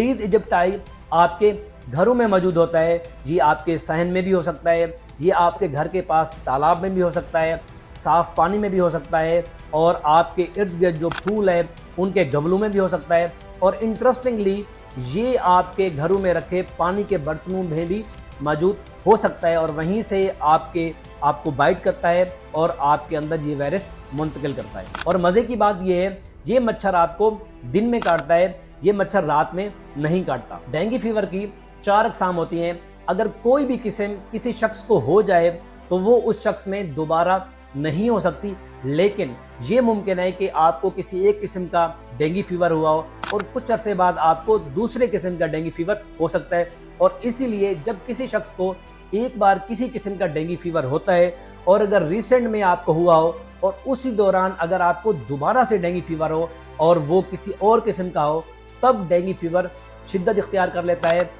Eid aegypti आपके घरों में मौजूद होता है, ये आपके सहन में भी हो सकता है, ये आपके घर के पास तालाब में भी हो सकता है, साफ़ पानी में भी हो सकता है और आपके इर्द गिर्द जो फूल है उनके गमलों में भी हो सकता है। और इंटरेस्टिंगली ये आपके घरों में रखे पानी के बर्तनों में भी मौजूद हो सकता है और वहीं से आपको बाइट करता है और आपके अंदर ये वायरस मुंतकिल करता है। और मज़े की बात ये है, ये मच्छर आपको दिन में काटता है, ये मच्छर रात में नहीं काटता। डेंगू फीवर की 4 अक़साम होती हैं। अगर कोई भी किस्म किसी शख्स को हो जाए तो वो उस शख्स में दोबारा नहीं हो सकती, लेकिन ये मुमकिन है कि आपको किसी एक किस्म का डेंगू फीवर हुआ हो और कुछ अरसे बाद आपको दूसरे किस्म का डेंगू फीवर हो सकता है। और इसीलिए जब किसी शख्स को एक बार किसी किस्म का डेंगू फीवर होता है और अगर रिसेंट में आपको हुआ हो और उसी दौरान अगर आपको दोबारा से डेंगू फीवर हो और वो किसी और किस्म का हो, तब डेंगू फीवर शिद्दत इख्तियार कर लेता है।